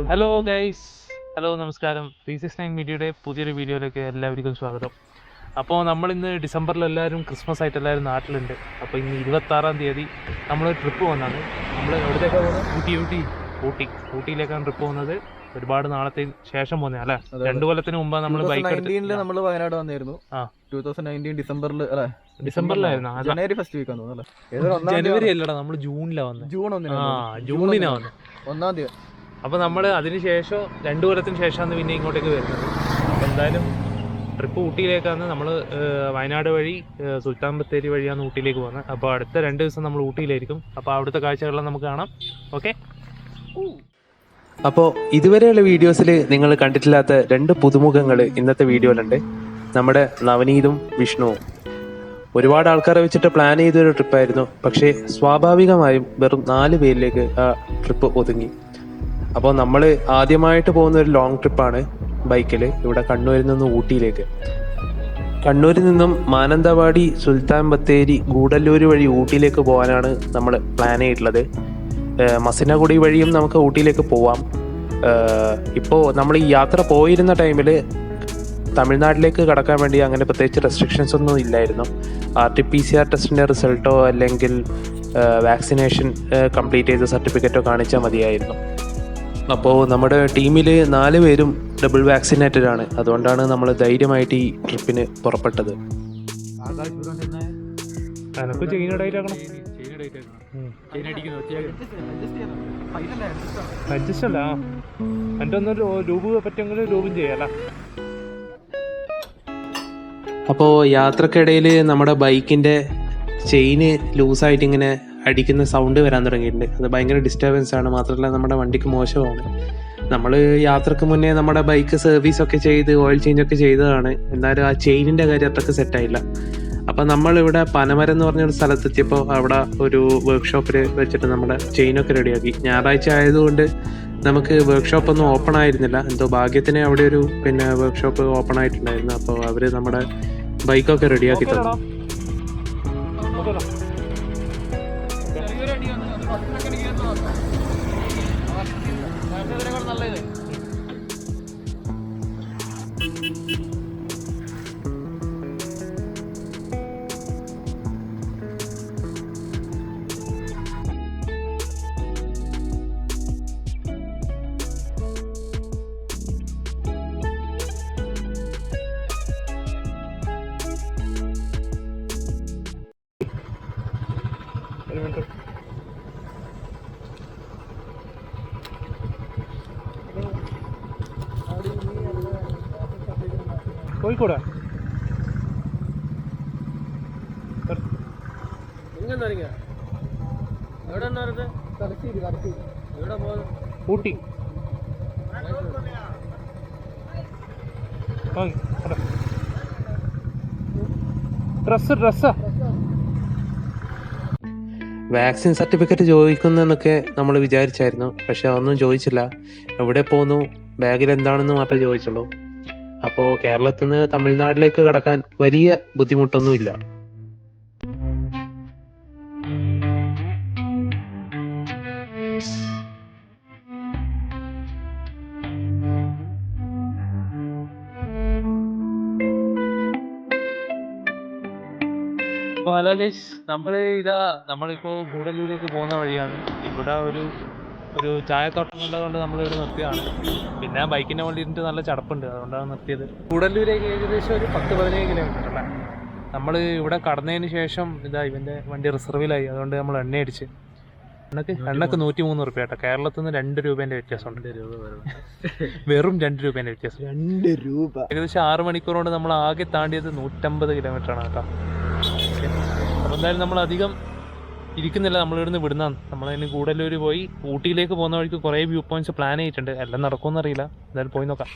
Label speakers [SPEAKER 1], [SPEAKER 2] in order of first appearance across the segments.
[SPEAKER 1] Hello guys, hello നമസ്കാരം. 369 മീഡിയയുടെ പുതിയൊരു വീഡിയോയിലേക്ക് എല്ലാവർക്കും സ്വാഗതം. അപ്പോൾ നമ്മളിന്ന് ഡിസംബറിൽ എല്ലാവരും ക്രിസ്മസ് ആയിട്ട് എല്ലാവരും നാട്ടിലുണ്ട്. അപ്പോൾ ഇന്ന് 26-ാം തീയതി നമ്മളൊരു ട്രിപ്പ് വന്നാണ്. നമ്മൾ എവിടേക്കാണ് പോകുന്നത്? ഊട്ടിയിലേക്കാണ് ട്രിപ്പ് പോകുന്നത്. ഒരുപാട് നാളത്തെ ശേഷം പോകുന്നത് അല്ലേ? 2 കൊല്ലത്തിന് മുമ്പാണ് നമ്മൾ ബൈക്ക് എടുത്ത്
[SPEAKER 2] നമ്മൾ വയനാട് വന്നിരുന്നു. 2019 ഡിസംബറിലായിരുന്നു. ജനുവരി ഫസ്റ്റ് വീക്ക് തോന്നുന്നു.
[SPEAKER 1] ജനുവരി അല്ലടാ, നമ്മൾ ജൂണിലാണ് വന്നത്. ജൂണിനാണ് വന്നത്,
[SPEAKER 2] 1-ാം തീയതി.
[SPEAKER 1] അപ്പോൾ നമ്മൾ അതിനുശേഷം 2 കൊല്ലത്തിന് ശേഷമാണ് പിന്നെ ഇങ്ങോട്ടേക്ക് വരുന്നത്. അപ്പോൾ എന്തായാലും ട്രിപ്പ് ഊട്ടിയിലേക്കാണ്. നമ്മൾ വയനാട് വഴി സുൽത്താൻ ബത്തേരി വഴിയാണ് ഊട്ടിയിലേക്ക് പോകുന്നത്. അപ്പോൾ അടുത്ത 2 ദിവസം നമ്മൾ ഊട്ടിയിലായിരിക്കും. അപ്പോൾ അവിടുത്തെ കാഴ്ചകളെല്ലാം നമുക്ക് കാണാം. ഓക്കെ.
[SPEAKER 3] അപ്പോൾ ഇതുവരെയുള്ള വീഡിയോസിൽ നിങ്ങൾ കണ്ടിട്ടില്ലാത്ത 2 പുതുമുഖങ്ങൾ ഇന്നത്തെ വീഡിയോയിലുണ്ട്. നമ്മുടെ നവനീതും വിഷ്ണുവും. ഒരുപാട് ആൾക്കാരെ വെച്ചിട്ട് പ്ലാൻ ചെയ്തൊരു ട്രിപ്പായിരുന്നു. പക്ഷേ സ്വാഭാവികമായും വെറും 4 പേരിലേക്ക് ആ ട്രിപ്പ് ഒതുങ്ങി. അപ്പോൾ നമ്മൾ ആദ്യമായിട്ട് പോകുന്ന ഒരു ലോങ് ട്രിപ്പാണ് ബൈക്കിൽ. ഇവിടെ കണ്ണൂരിൽ നിന്ന് ഊട്ടിയിലേക്ക്. കണ്ണൂരിൽ നിന്നും മാനന്തവാടി, സുൽത്താൻ ബത്തേരി, ഗൂഡല്ലൂർ വഴി ഊട്ടിയിലേക്ക് പോകാനാണ് നമ്മൾ പ്ലാൻ ചെയ്തിട്ടുള്ളത്. മസിനഗുഡി വഴിയും നമുക്ക് ഊട്ടിയിലേക്ക് പോവാം. ഇപ്പോൾ നമ്മൾ ഈ യാത്ര പോയിരുന്ന ടൈമിൽ തമിഴ്നാട്ടിലേക്ക് കടക്കാൻ വേണ്ടി അങ്ങനെ പ്രത്യേകിച്ച് റെസ്ട്രിക്ഷൻസ് ഒന്നും ഇല്ലായിരുന്നു. RT-PCR ടെസ്റ്റിൻ്റെ റിസൾട്ടോ അല്ലെങ്കിൽ വാക്സിനേഷൻ കംപ്ലീറ്റ് ചെയ്ത സർട്ടിഫിക്കറ്റോ കാണിച്ചാൽ മതിയായിരുന്നു. അപ്പോൾ നമ്മുടെ ടീമിൽ 4 പേരും ഡബിൾ വാക്സിനേറ്റഡ് ആണ്. അതുകൊണ്ടാണ് നമ്മൾ ധൈര്യമായിട്ട് ഈ ട്രിപ്പിന് പുറപ്പെട്ടത്. അപ്പോൾ യാത്രക്കിടയിൽ നമ്മുടെ ബൈക്കിൻ്റെ ചെയിന് ലൂസായിട്ട് ഇങ്ങനെ അടിക്കുന്ന സൗണ്ട് വരാൻ തുടങ്ങിയിട്ടുണ്ട്. അത് ഭയങ്കര ഡിസ്റ്റർബൻസ് ആണ്. മാത്രമല്ല നമ്മുടെ വണ്ടിക്ക് മോശമാണ്. നമ്മൾ യാത്രക്ക് മുന്നേ നമ്മുടെ ബൈക്ക് സർവീസൊക്കെ ചെയ്ത് ഓയിൽ ചേഞ്ച് ഒക്കെ ചെയ്തതാണ്. എന്നാലും ആ ചെയിനിൻ്റെ കാര്യം അത്രയ്ക്ക് സെറ്റായില്ല. അപ്പം നമ്മളിവിടെ പനമരം എന്ന് പറഞ്ഞൊരു സ്ഥലത്തെത്തിയപ്പോൾ അവിടെ ഒരു വർക്ക്ഷോപ്പിൽ വെച്ചിട്ട് നമ്മുടെ ചെയിനൊക്കെ റെഡിയാക്കി. ഞായറാഴ്ച ആയതുകൊണ്ട് നമുക്ക് വർക്ക്ഷോപ്പൊന്നും ഓപ്പൺ ആയിരുന്നില്ല. എന്തോ ഭാഗ്യത്തിന് അവിടെ ഒരു വർക്ക്ഷോപ്പ് ഓപ്പൺ ആയിട്ടുണ്ടായിരുന്നു. അപ്പോൾ അവർ നമ്മുടെ ബൈക്കൊക്കെ റെഡിയാക്കി തന്നു.
[SPEAKER 1] Kozhikode Ooty dress
[SPEAKER 3] vaccine certificate ചോദിക്കുന്നതെന്നൊക്കെ നമ്മൾ വിചാരിച്ചായിരുന്നു. പക്ഷെ അതൊന്നും ചോദിച്ചില്ല. എവിടെ പോകുന്നു, ബാഗിൽ എന്താണെന്ന് മാത്രമേ ചോദിച്ചുള്ളൂ. അപ്പോൾ കേരളത്തിൽ നിന്ന് തമിഴ്നാട്ടിലേക്ക് കടക്കാൻ വലിയ ബുദ്ധിമുട്ടൊന്നുമില്ല.
[SPEAKER 1] അപ്പോൾ ഹലോ ഗൈസ്, നമ്മളിപ്പോൾ ഗൂഡല്ലൂരിലേക്ക് പോകുന്ന വഴിയാണ്. ഇവിടെ ഒരു ചായത്തോട്ടം ഉള്ളതുകൊണ്ട് നമ്മളിവിടെ നിർത്തിയതാണ്. പിന്നെ ബൈക്കിൻ്റെ വണ്ടി ഇരുന്നിട്ട് നല്ല ചടപ്പുണ്ട്, അതുകൊണ്ടാണ് നിർത്തിയത്. ഗൂഡല്ലൂരേക്ക് ഏകദേശം ഒരു 10-15 കിലോമീറ്റർ അല്ലേ. നമ്മൾ ഇവിടെ കടന്നതിന് ശേഷം ഇവൻ്റെ വണ്ടി റിസർവിലായി. അതുകൊണ്ട് നമ്മൾ എണ്ണ അടിച്ച് എണ്ണക്ക് 103 റുപ്യ കേട്ടോ. കേരളത്തിൽ നിന്ന് 2 രൂപേൻ്റെ വ്യത്യാസമുണ്ട്. വെറും 2 രൂപേൻ്റെ വ്യത്യാസം.
[SPEAKER 2] 2 രൂപ.
[SPEAKER 1] ഏകദേശം 6 മണിക്കൂർ കൊണ്ട് നമ്മൾ ആകെ താണ്ടിയത് 150 കിലോമീറ്ററാണ് കേട്ടോ. അപ്പോൾ എന്തായാലും നമ്മൾ അധികം ഇരിക്കുന്നില്ല, നമ്മളിവിടുന്ന് വിടുന്നതാണ്. നമ്മളതിന് ഗൂഡല്ലൂർ പോയി ഊട്ടിയിലേക്ക് പോകുന്ന വഴിക്ക് കുറേ വ്യൂ പോയിന്റ്സ് പ്ലാൻ ചെയ്തിട്ടുണ്ട്. എല്ലാം നടക്കുമെന്ന് അറിയില്ല, എന്തായാലും പോയി നോക്കാം.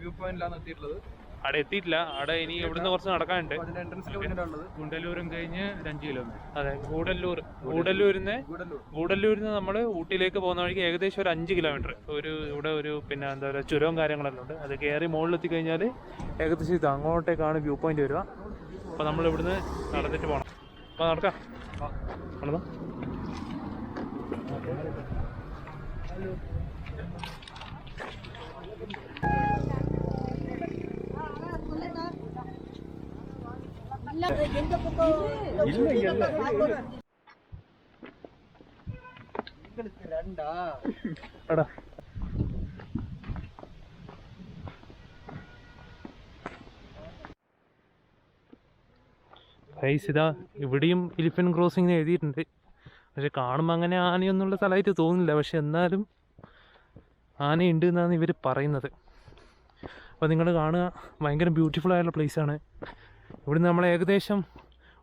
[SPEAKER 2] വ്യൂ പോയിന്റിലാണ് എത്തിയിട്ടുള്ളത്.
[SPEAKER 1] അവിടെ എത്തിയിട്ടില്ല. അവിടെ ഇനി ഇവിടുന്ന് കുറച്ച് നടക്കാനുണ്ട്.
[SPEAKER 2] അതിന്റെ എൻട്രൻസിലുള്ളത്
[SPEAKER 1] ഗുണ്ടല്ലൂരും കഴിഞ്ഞ് 5 കിലോമീറ്റർ. അതെ, ഗൂഡല്ലൂരിന്ന് നമ്മൾ ഊട്ടിയിലേക്ക് പോകുന്ന വഴിക്ക് ഏകദേശം ഒരു 5 കിലോമീറ്റർ. ഇവിടെ ഒരു പിന്നെ എന്താ പറയുക ചുരവും കാര്യങ്ങളെല്ലാം ഉണ്ട്. അത് കയറി മുകളിലെത്തി കഴിഞ്ഞാൽ ഏകദേശം ഇത് അങ്ങോട്ടേക്കാണ് വ്യൂ പോയിന്റ് വരിക. അപ്പോൾ നമ്മൾ ഇവിടുന്ന് നടന്നിട്ട് പോകണം. അപ്പോൾ നടക്കാം. നടന്നോ. എടാ ഗൈസ്, ഇതാ ഇവിടെയും എലിഫന്റ് ക്രോസിംഗ് എഴുതിയിട്ടുണ്ട്. പക്ഷെ കാണുമ്പോൾ അങ്ങനെ ആനയൊന്നുള്ള സ്ഥലമായിട്ട് തോന്നുന്നില്ല. പക്ഷെ എന്നാലും ആനയുണ്ട് എന്നാണ് ഇവർ പറയുന്നത്. അപ്പോൾ നിങ്ങൾ കാണുക, ഭയങ്കര ബ്യൂട്ടിഫുൾ ആയുള്ള പ്ലേസാണ്. ഇവിടുന്ന് നമ്മൾ ഏകദേശം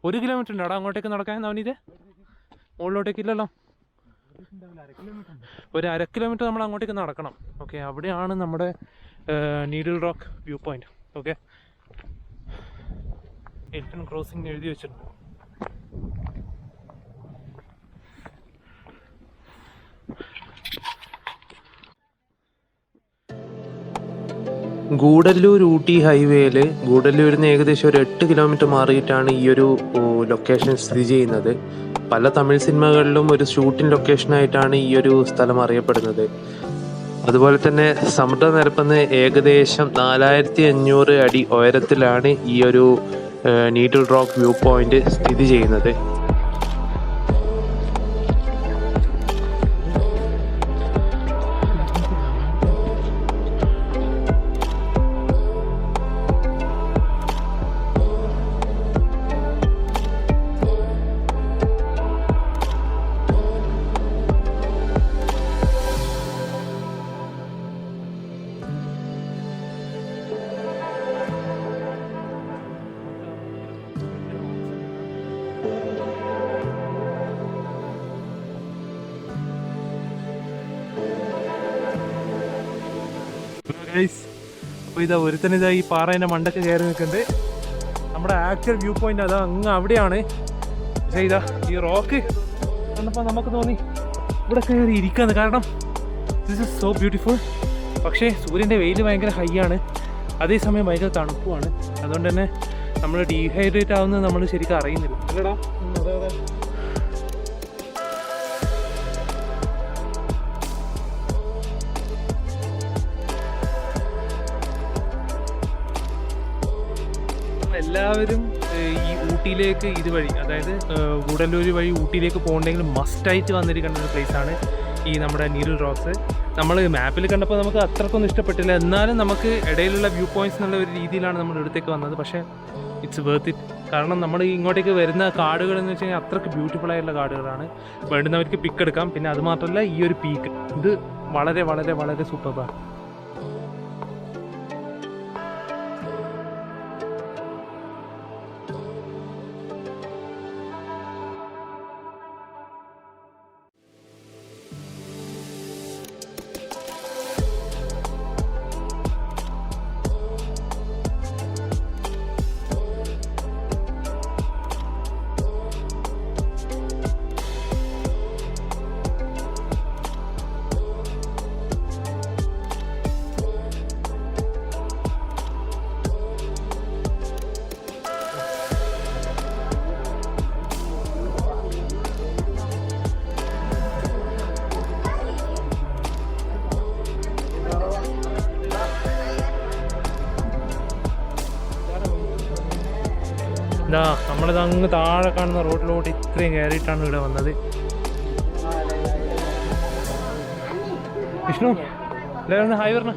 [SPEAKER 1] 1 കിലോമീറ്റർ ഉണ്ട് അവിടെ അങ്ങോട്ടേക്ക് നടക്കാൻ. നവനീത് മുകളിലോട്ടേക്ക് ഇല്ലല്ലോ, ഒരു 1/2 കിലോമീറ്റർ നമ്മൾ അങ്ങോട്ടേക്ക് നടക്കണം. ഓക്കെ, അവിടെയാണ് നമ്മുടെ needle rock view point. Okay, elephant crossing എഴുതി വെച്ചിട്ടുണ്ട്.
[SPEAKER 3] ഗൂഡല്ലൂർ ഊട്ടി ഹൈവേയിൽ ഗൂഡല്ലൂരിൽ നിന്ന് ഏകദേശം ഒരു 8 കിലോമീറ്റർ മാറിയിട്ടാണ് ഈ ഒരു ലൊക്കേഷൻ സ്ഥിതി ചെയ്യുന്നത്. പല തമിഴ് സിനിമകളിലും ഒരു ഷൂട്ടിംഗ് ലൊക്കേഷനായിട്ടാണ് ഈ ഒരു സ്ഥലം അറിയപ്പെടുന്നത്. അതുപോലെ തന്നെ സമുദ്രനിരപ്പിൽ ഏകദേശം 4500 അടി ഉയരത്തിലാണ് ഈ ഒരു നീഡിൽ റോക്ക് വ്യൂ പോയിന്റ് സ്ഥിതി ചെയ്യുന്നത്.
[SPEAKER 1] അപ്പോൾ ഇതാ ഒരുത്തന്നെ ഇതാ ഈ പാറേൻ്റെ മണ്ടൊക്കെ കയറി നിൽക്കുന്നുണ്ട്. നമ്മുടെ ആക്ച്വൽ വ്യൂ പോയിന്റ് അതാ അങ്ങ് അവിടെയാണ്. പക്ഷേ ഇതാ ഈ റോക്ക് കണ്ടപ്പോൾ നമുക്ക് തോന്നി ഇവിടെ കയറി ഇരിക്കാന്ന്. കാരണം ദിസ് ഇസ് സോ ബ്യൂട്ടിഫുൾ. പക്ഷേ സൂര്യൻ്റെ വെയിൽ ഭയങ്കര ഹൈ ആണ്, അതേസമയം ഭയങ്കര തണുപ്പുമാണ്. അതുകൊണ്ട് തന്നെ നമ്മൾ ഡീഹൈഡ്രേറ്റ് ആവുന്നത് നമ്മൾ ശരിക്കും അറിയുന്നില്ല, അല്ലടാ? എല്ലാവരും ഈ ഊട്ടിയിലേക്ക് ഇതുവഴി, അതായത് ഗൂഡല്ലൂർ വഴി ഊട്ടിയിലേക്ക് പോകണമെങ്കിൽ മസ്റ്റായിട്ട് വന്നിരിക്കേണ്ട ഒരു പ്ലേസാണ് ഈ നമ്മുടെ നീഡിൽ റോക്സ്. നമ്മൾ മാപ്പിൽ കണ്ടപ്പോൾ നമുക്ക് അത്രക്കൊന്നും ഇഷ്ടപ്പെട്ടില്ല. എന്നാലും നമുക്ക് ഇടയിലുള്ള വ്യൂ പോയിന്റ്സ് എന്നുള്ള ഒരു രീതിയിലാണ് നമ്മൾ ഇവിടത്തേക്ക് വന്നത്. പക്ഷേ ഇറ്റ്സ് വർത്ത് ഇറ്റ്. കാരണം നമ്മൾ ഇങ്ങോട്ടേക്ക് വരുന്ന കാടുകൾ എന്ന് വെച്ച് കഴിഞ്ഞാൽ അത്രയ്ക്ക് ബ്യൂട്ടിഫുൾ ആയിട്ടുള്ള കാടുകളാണ്. വേണ്ടുന്നവർക്ക് പിക്ക് എടുക്കാം. പിന്നെ അതുമാത്രമല്ല, ഈ ഒരു പീക്ക് ഇത് വളരെ വളരെ വളരെ സൂപ്പറാണ്. ഇതാ നമ്മളിത് അങ്ങ് താഴെ കാണുന്ന റോഡിലോട്ട് ഇത്രയും കയറിയിട്ടാണ് ഇവിടെ വന്നത്. വിഷ്ണു എല്ലാവരും ഹായ് പറഞ്ഞ.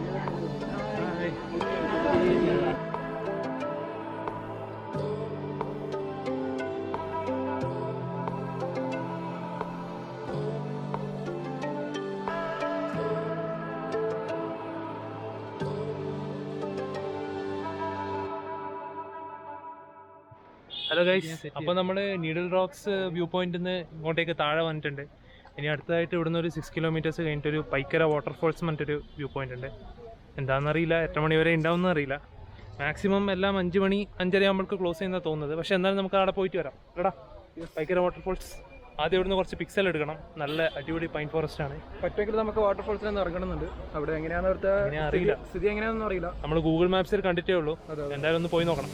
[SPEAKER 1] ഹലോ ഗൈസ്, അപ്പോൾ നമ്മൾ നീഡിൽ റോക്സ് വ്യൂ പോയിന്റിൽ നിന്ന് ഇങ്ങോട്ടേക്ക് താഴെ വന്നിട്ടുണ്ട്. ഇനി അടുത്തതായിട്ട് ഇവിടുന്ന് ഒരു 6 കിലോമീറ്റേഴ്സ് കഴിഞ്ഞിട്ടൊരു പൈക്കര വാട്ടർഫോൾസ് പറഞ്ഞിട്ടൊരു വ്യൂ പോയിന്റ് ഉണ്ട്. എന്താണെന്നറിയില്ല, എത്ര മണി വരെ ഉണ്ടാവുമെന്ന് അറിയില്ല. മാക്സിമം എല്ലാം 5 മണി 5:30 ആകുമ്പോഴേക്ക് ക്ലോസ് ചെയ്യുന്ന തോന്നുന്നത്. പക്ഷെ എന്നാലും നമുക്ക് അവിടെ പോയിട്ട് വരാം. എടാ പൈക്കര വാട്ടർഫോൾസ് ആദ്യം ഇവിടുന്ന് കുറച്ച് പിക്സൽ എടുക്കണം. നല്ല അടിപൊളി പൈൻ ഫോറസ്റ്റ് ആണ്.
[SPEAKER 2] പറ്റുമെങ്കിൽ നമുക്ക് വാട്ടർഫോൾസിൽ നിന്ന് ഇറങ്ങണമെന്നുണ്ട്. അവിടെ എങ്ങനെയാണെന്ന് അവിടുത്തെ
[SPEAKER 1] അറിയില്ല,
[SPEAKER 2] സ്ഥിതി എങ്ങനെയാണെന്ന് അറിയില്ല.
[SPEAKER 1] നമ്മൾ ഗൂഗിൾ മാപ്സിൽ കണ്ടിട്ടേ ഉള്ളൂ. എന്തായാലും ഒന്ന് പോയി നോക്കണം.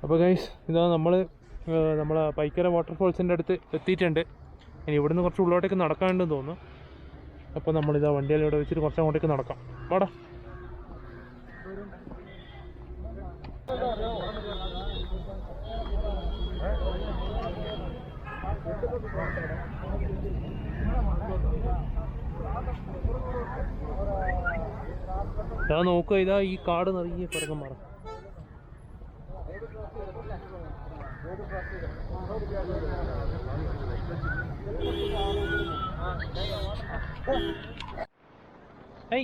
[SPEAKER 1] അപ്പോൾ ഗൈസ്, ഇതാ നമ്മളെ പൈക്കര വാട്ടർഫോൾസിൻ്റെ അടുത്ത് എത്തിയിട്ടുണ്ട്. ഇനി ഇവിടുന്ന് കുറച്ച് ഉള്ളോട്ടേക്ക് നടക്കാനുണ്ടെന്ന് തോന്നുന്നു. അപ്പോൾ നമ്മളിതാ വണ്ടിയെല്ലാം ഇവിടെ വെച്ചിട്ട് കുറച്ച് അങ്ങോട്ടേക്ക് നടക്കാം. വാടാ. ഇതാ നോക്കുക, ഇതാ ഈ കാട് നിറയെ കുരങ്ങന്മാർ. Hey.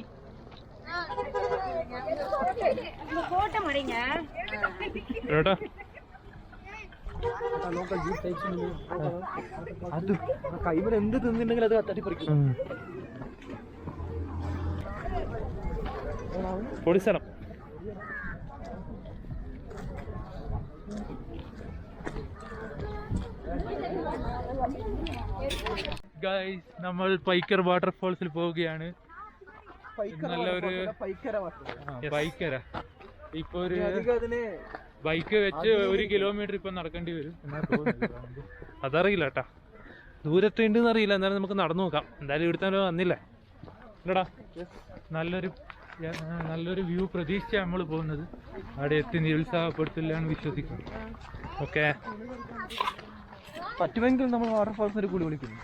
[SPEAKER 1] ഏട്ടാ
[SPEAKER 2] അത് കൈമൽ എന്ത് തിന്നിട്ടുണ്ടെങ്കിൽ അത് തട്ടിപ്പറിക്കും.
[SPEAKER 1] പൊടിസ്ഥലം. ഗൈസ്, നമ്മൾ പൈക്കർ വാട്ടർഫോൾസിൽ പോവുകയാണ്. നല്ലൊരു പൈക്കര. ഇപ്പൊ ഒരു ബൈക്ക് വെച്ച് 1 കിലോമീറ്റർ ഇപ്പൊ നടക്കേണ്ടി വരും. അതറിയില്ല കേട്ടാ, ദൂരത്തുണ്ടെന്ന് അറിയില്ല. എന്നാലും നമുക്ക് നടന്നു നോക്കാം. എന്തായാലും ഇവിടുത്തെ വന്നില്ലേ ഇല്ലടാ. നല്ലൊരു വ്യൂ പ്രതീക്ഷിച്ചാണ് നമ്മൾ പോകുന്നത്. അവിടെ എത്തി നിരുത്സാഹപ്പെടുത്തില്ല എന്ന് വിശ്വസിക്കുന്നു. ഓക്കെ,
[SPEAKER 2] പറ്റുമെങ്കിൽ നമ്മൾ വാട്ടർഫോൾസിൽ കൂടി വിളിക്കുന്നു.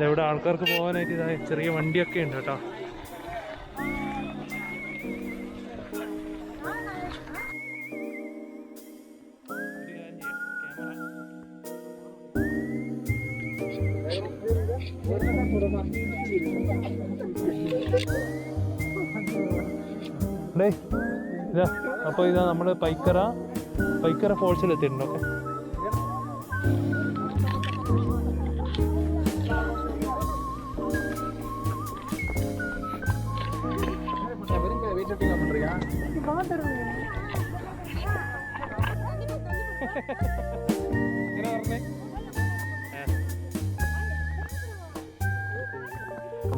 [SPEAKER 1] ഇവിടെ ആൾക്കാർക്ക് പോകാനായിട്ട് ഇതാ ചെറിയ വണ്ടിയൊക്കെ ഉണ്ട് കേട്ടോ. ഇതാ അപ്പോൾ ഇതാ നമ്മൾ പൈക്കര ഫോൾസിൽ എത്തിയിട്ടുണ്ട്. ഓക്കെ,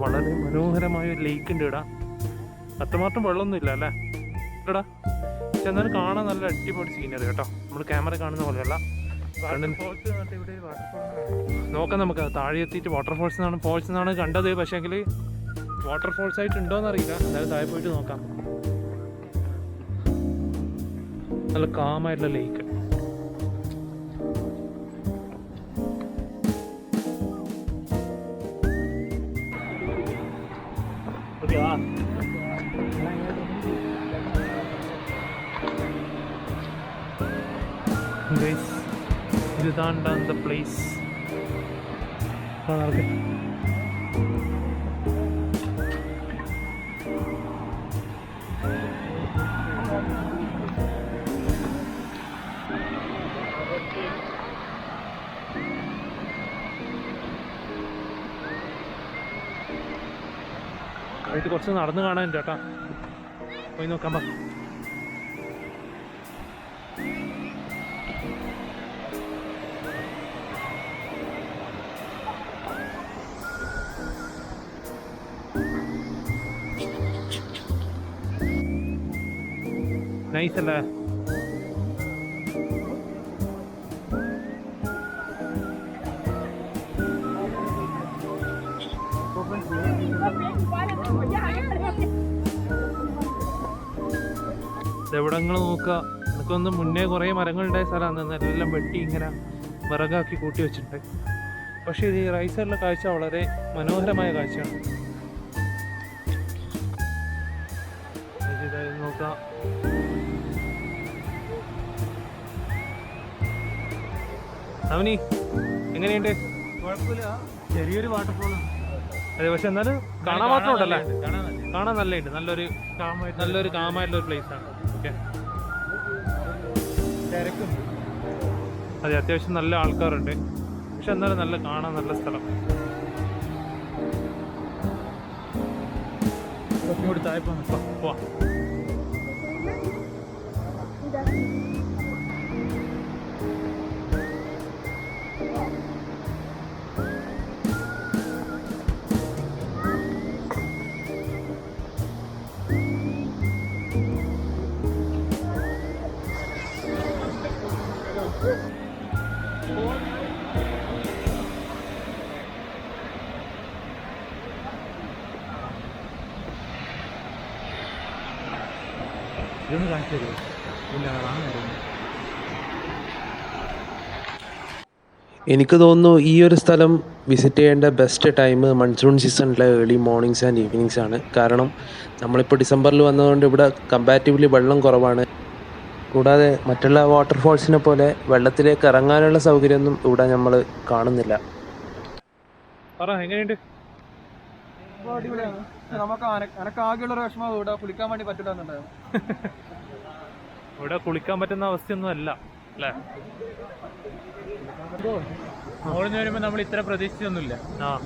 [SPEAKER 1] വളരെ മനോഹരമായ ഒരു ലേക്ക് ഉണ്ട് ഇവിടെ. അത്രമാത്രം വെള്ളമൊന്നും ഇല്ല അല്ലേ ഇല്ലടാ. പക്ഷെ എന്നാലും കാണാൻ നല്ല അടിപൊളി സീനറി കേട്ടോ. നമ്മൾ ക്യാമറ കാണുന്ന പോലെയല്ല. നോക്കാം നമുക്ക്. താഴെ എത്തിയിട്ട് വാട്ടർഫോൾസ് എന്നാണ് കണ്ടത്. പക്ഷേങ്കിൽ വാട്ടർഫോൾസ് ആയിട്ട് ഉണ്ടോയെന്ന് അറിയില്ല. എന്തായാലും താഴെ പോയിട്ട് നോക്കാം. നല്ല കാമായിട്ടുള്ള ലേക്ക്. ഇതാണ് the place. ഇത് കുറച്ച് നടന്ന് കാണാനുണ്ട് കേട്ടോ. പോയി നോക്കാം. നൈസ് അല്ലേ? എവിടങ്ങൾ നോക്കുക, എനിക്കൊന്ന് മുന്നേ കുറേ മരങ്ങളുണ്ടായ സ്ഥലമാണ്, എല്ലാം വെട്ടി ഇങ്ങനെ വിറകാക്കി കൂട്ടി വെച്ചിട്ടുണ്ട്. പക്ഷേ ഇത് ഈ റൈറ്റ് സൈഡിലെ കാഴ്ച വളരെ മനോഹരമായ കാഴ്ചയാണ്. ഇതായി നോക്കാം. അവനി എങ്ങനെയുണ്ട്?
[SPEAKER 2] കുഴപ്പമില്ല, ചെറിയൊരു വാട്ടർഫോളാണ്.
[SPEAKER 1] അതെ, പക്ഷെ എന്നാലും കാണാൻ മാത്രം ഉണ്ടല്ലേ? കാണാൻ നല്ലുണ്ട്, നല്ലൊരു കാമായിട്ടുള്ള ഒരു പ്ലേസ് ആണ്. ഓക്കെ,
[SPEAKER 2] തിരക്കുണ്ട്.
[SPEAKER 1] അതെ, അത്യാവശ്യം നല്ല ആൾക്കാരുണ്ട്. പക്ഷെ എന്നാലും നല്ല കാണാൻ നല്ല സ്ഥലം.
[SPEAKER 2] കുറച്ചുകൂടി താഴെ
[SPEAKER 1] പോവാം.
[SPEAKER 2] ഇതൊന്ന് കാണിച്ചു തരുമോ? ഇല്ല,
[SPEAKER 3] എനിക്ക് തോന്നുന്നു ഈ ഒരു സ്ഥലം വിസിറ്റ് ചെയ്യേണ്ട ബെസ്റ്റ് ടൈം മൺസൂൺ സീസണിലെ ഏർലി മോർണിംഗ്സ് ആൻഡ് ഈവനിങ്സ് ആണ്. കാരണം നമ്മളിപ്പോൾ ഡിസംബറിൽ വന്നതുകൊണ്ട് ഇവിടെ കമ്പാരിറ്റീവ്ലി വെള്ളം കുറവാണ്. കൂടാതെ മറ്റുള്ള വാട്ടർഫോൾസിനെ പോലെ വെള്ളത്തിലേക്ക് ഇറങ്ങാനുള്ള സൗകര്യമൊന്നും ഇവിടെ നമ്മൾ കാണുന്നില്ല.
[SPEAKER 1] എങ്ങനെയുണ്ട്?
[SPEAKER 2] അടിപൊളിയാണ്. നമുക്ക് അനക്കാകെയുള്ള ഒരു വിഷമം ഇവിടെ കുളിക്കാൻ വേണ്ടി പറ്റില്ല എന്നുണ്ടായിരുന്നു.
[SPEAKER 1] ഇവിടെ കുളിക്കാൻ പറ്റുന്ന അവസ്ഥയൊന്നും അല്ല അല്ലേ?
[SPEAKER 4] മോളിന്ന് വരുമ്പോൾ നമ്മൾ ഇത്ര പ്രതീക്ഷിച്ചൊന്നുമില്ല,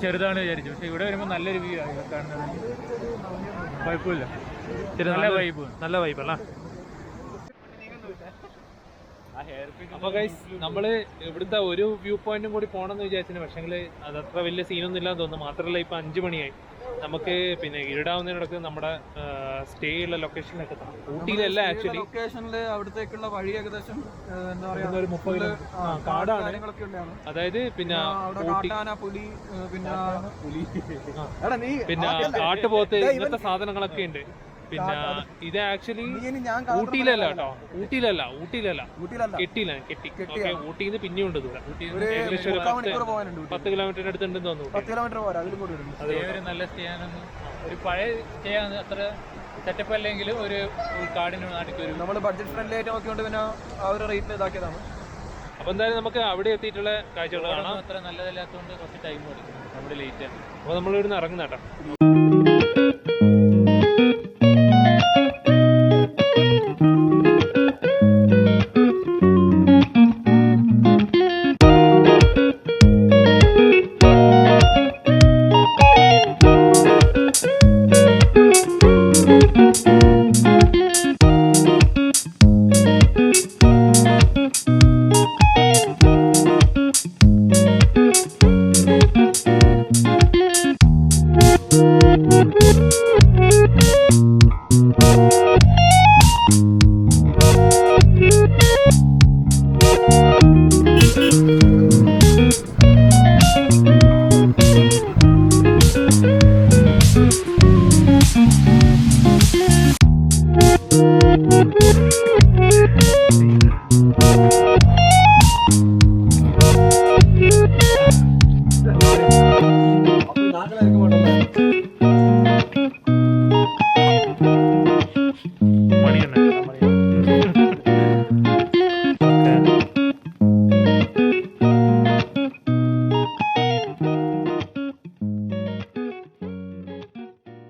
[SPEAKER 4] ചെറുതാണ് വിചാരിച്ചു. പക്ഷെ ഇവിടെ വരുമ്പോൾ നല്ലൊരു വ്യൂ ആയി കാണുന്നത്. കുഴപ്പമില്ല, നല്ല വൈബ്,
[SPEAKER 1] നല്ല വൈബ് അല്ല? അപ്പൊ ഗൈസ്, നമ്മള് ഇവിടുത്തെ ഒരു വ്യൂ പോയിന്റും കൂടി പോകണമെന്ന് വിചാരിച്ചു. പക്ഷെങ്കിൽ അതത്ര വലിയ സീനൊന്നും ഇല്ലാന്ന് തോന്നുന്നു. മാത്രമല്ല ഇപ്പൊ 5 മണിയായി. നമുക്ക് പിന്നെ ഇരുടാവുന്നതിനിടക്ക് നമ്മുടെ സ്റ്റേ ഉള്ള ലൊക്കേഷനിലൊക്കെ ഊട്ടിയിലല്ല ആക്ച്വലി.
[SPEAKER 2] ലൊക്കേഷനില് അവിടത്തേക്കുള്ള വഴി ഏകദേശം എന്താ പറയാ,
[SPEAKER 1] ഒരു 30 കാടാണ്. അതായത് പിന്നെ
[SPEAKER 2] പുലി,
[SPEAKER 1] പിന്നെ കാട്ടുപോത്ത്, ഇങ്ങനത്തെ സാധനങ്ങളൊക്കെ ഉണ്ട്. പിന്നെ ഇത് ആക്ച്വലി ഊട്ടിയിലല്ല കേട്ടോ, ഊട്ടിയിലല്ല കെട്ടിയില്ല. ഓക്കെ, ഊട്ടിയിൽ നിന്ന് പിന്നെയും ഉണ്ട് ദൂരം. ഏകദേശം ഒരു 10 കിലോമീറ്ററിന് അടുത്തുണ്ടെന്ന് തോന്നുന്നു.
[SPEAKER 4] ഒരു നല്ല സ്റ്റേ ആണ്. ഒരു പഴയ സ്റ്റേ ആണ്, അത്ര സെറ്റപ്പ് അല്ലെങ്കിലും ഒരു കാടിന് നാട്ടിൽ വരും.
[SPEAKER 2] നമ്മൾ ബഡ്ജറ്റ് ഫ്രണ്ട്ലി ആയിട്ട് നോക്കിയോണ്ട് പിന്നെ ആ ഒരു റേറ്റിൽ ഇതാക്കിയതാണ്.
[SPEAKER 1] അപ്പൊ എന്തായാലും നമുക്ക് അവിടെ എത്തിയിട്ടുള്ള കാഴ്ചകൾ കാണാം.
[SPEAKER 4] അത്ര നല്ലതല്ലാത്തതുകൊണ്ട് കുറച്ച് ടൈം എടുക്കും, നമ്മുടെ ലേറ്റ് ആണ്.
[SPEAKER 1] അപ്പൊ നമ്മൾ ഇവിടുന്ന് ഇറങ്ങുന്ന കേട്ടോ.